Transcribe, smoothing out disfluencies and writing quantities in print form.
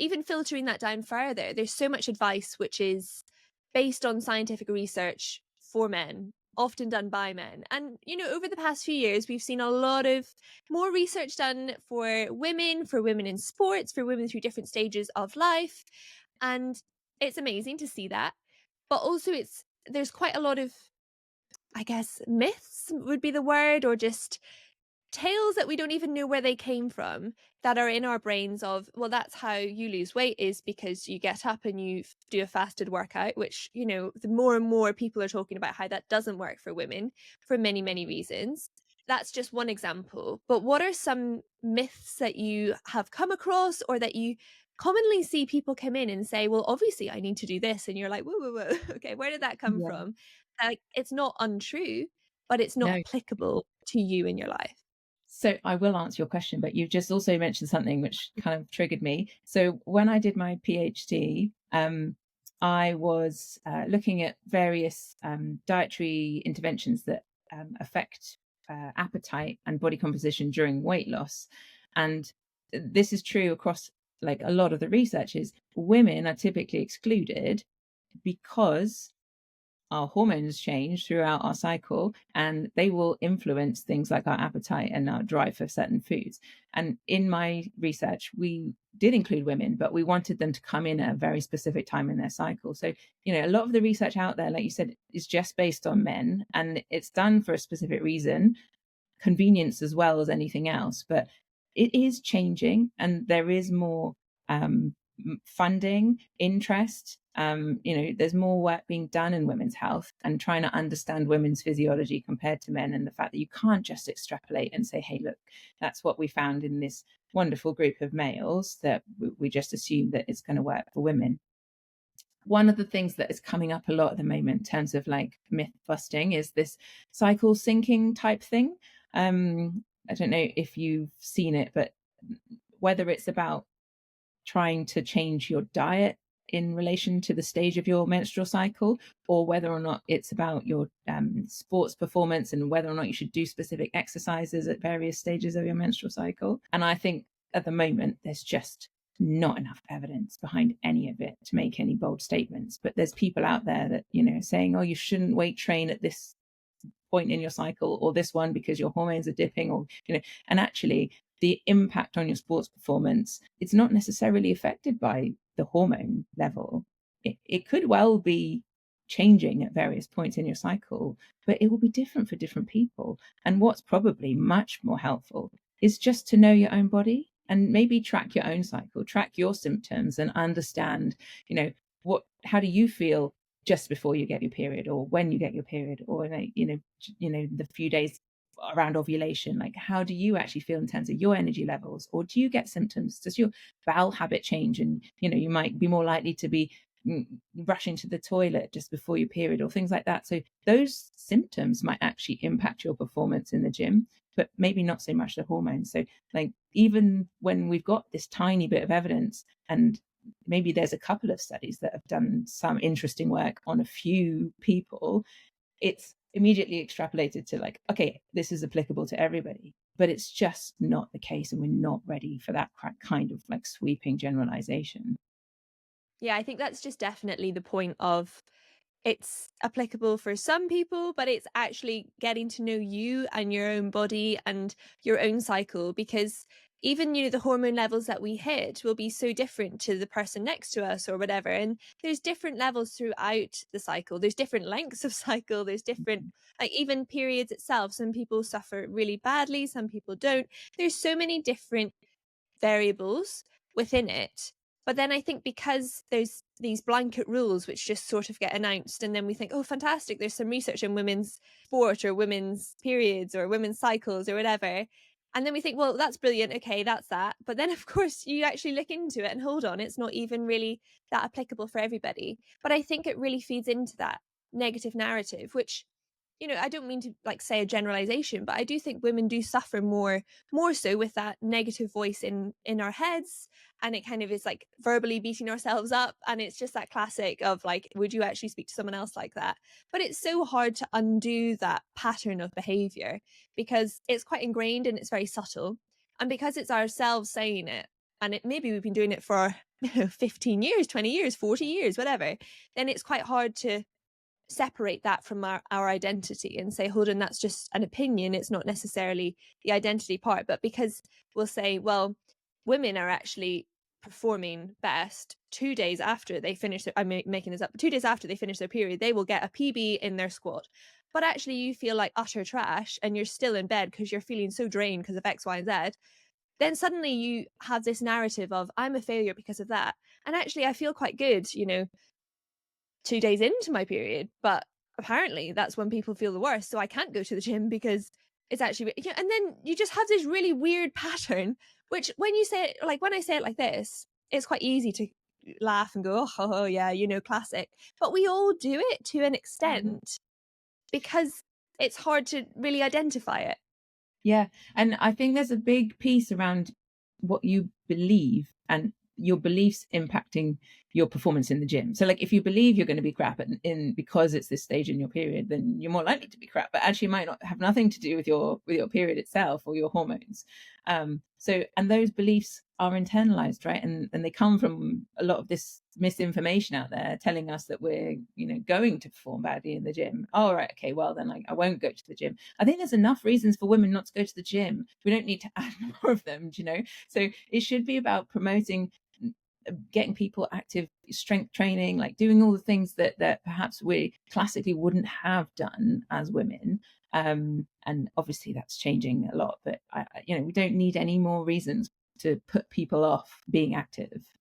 even filtering that down further, there's so much advice which is based on scientific research for men, often done by men. And, over the past few years, we've seen a lot of more research done for women in sports, for women through different stages of life. And it's amazing to see that. But also there's quite a lot of, I guess, myths would be the word, or just tales that we don't even know where they came from, that are in our brains of, well, that's how you lose weight, is because you get up and you do a fasted workout, which, the more and more people are talking about how that doesn't work for women for many, many reasons. That's just one example. But what are some myths that you have come across, or that you commonly see people come in and say, well, obviously I need to do this, and you're like, whoa, whoa, whoa, okay, where did that come Yeah. from? Like, it's not untrue, but it's not No. applicable to you in your life. So I will answer your question, but you've just also mentioned something which kind of triggered me. So when I did my PhD, I was looking at various dietary interventions that affect appetite and body composition during weight loss. And this is true across like a lot of the research is women are typically excluded because our hormones change throughout our cycle, and they will influence things like our appetite and our drive for certain foods. And in my research, we did include women, but we wanted them to come in at a very specific time in their cycle. So, a lot of the research out there, like you said, is just based on men, and it's done for a specific reason, convenience as well as anything else. But it is changing, and there is more funding, interest. There's more work being done in women's health and trying to understand women's physiology compared to men, and the fact that you can't just extrapolate and say, hey, look, that's what we found in this wonderful group of males, that we just assume that it's going to work for women. One of the things that is coming up a lot at the moment in terms of like myth busting is this cycle syncing type thing. I don't know if you've seen it, but whether it's about trying to change your diet in relation to the stage of your menstrual cycle, or whether or not it's about your sports performance and whether or not you should do specific exercises at various stages of your menstrual cycle. And I think at the moment, there's just not enough evidence behind any of it to make any bold statements. But there's people out there that, saying, oh, you shouldn't weight train at this point in your cycle, or this one because your hormones are dipping, or, and actually the impact on your sports performance, it's not necessarily affected by the hormone level. It could well be changing at various points in your cycle, but it will be different for different people. And what's probably much more helpful is just to know your own body and maybe track your own cycle, track your symptoms, and understand, how do you feel just before you get your period, or when you get your period, or the few days around ovulation. Like, how do you actually feel in terms of your energy levels? Or do you get symptoms? Does your bowel habit change, and you might be more likely to be rushing to the toilet just before your period, or things like that? So those symptoms might actually impact your performance in the gym, but maybe not so much the hormones. So like, even when we've got this tiny bit of evidence, and maybe there's a couple of studies that have done some interesting work on a few people, it's immediately extrapolated to like, okay, this is applicable to everybody. But it's just not the case, and we're not ready for that kind of like sweeping generalization. Yeah, I think that's just definitely the point of, it's applicable for some people, but it's actually getting to know you and your own body and your own cycle, because even, the hormone levels that we hit will be so different to the person next to us or whatever. And there's different levels throughout the cycle. There's different lengths of cycle. There's different, like, even periods itself. Some people suffer really badly, some people don't. There's so many different variables within it. But then I think because there's these blanket rules which just sort of get announced, and then we think, oh, fantastic, there's some research in women's sport or women's periods or women's cycles or whatever. And then we think, well, that's brilliant. Okay, that's that. But then, of course, you actually look into it and hold on, it's not even really that applicable for everybody. But I think it really feeds into that negative narrative, which, I don't mean to like say a generalization, but I do think women do suffer more so with that negative voice in our heads, and it kind of is like verbally beating ourselves up, and it's just that classic of like, would you actually speak to someone else like that? But it's so hard to undo that pattern of behavior, because it's quite ingrained and it's very subtle, and because it's ourselves saying it, and maybe we've been doing it for 15 years, 20 years, 40 years, whatever, then it's quite hard to separate that from our identity and say, hold on, that's just an opinion. It's not necessarily the identity part. But because we'll say, well, women are actually performing best 2 days after they finish their, I'm making this up, 2 days after they finish their period, they will get a PB in their squat. But actually you feel like utter trash and you're still in bed because you're feeling so drained because of X, Y, and Z. Then suddenly you have this narrative of, I'm a failure because of that. And actually I feel quite good, 2 days into my period, but apparently that's when people feel the worst. So I can't go to the gym because it's actually, and then you just have this really weird pattern, which when you say it, like when I say it like this, it's quite easy to laugh and go, oh yeah, classic. But we all do it to an extent because it's hard to really identify it. Yeah. And I think there's a big piece around what you believe and your beliefs impacting your performance in the gym. So like if you believe you're going to be crap in because it's this stage in your period, then you're more likely to be crap, but actually might not have nothing to do with your period itself or your hormones. And those beliefs are internalized, right? And they come from a lot of this misinformation out there telling us that we're, going to perform badly in the gym. Oh, right. Okay. Well, then I won't go to the gym. I think there's enough reasons for women not to go to the gym. We don't need to add more of them, So it should be about promoting getting people active, strength training, like doing all the things that perhaps we classically wouldn't have done as women. And obviously that's changing a lot, but we don't need any more reasons to put people off being active.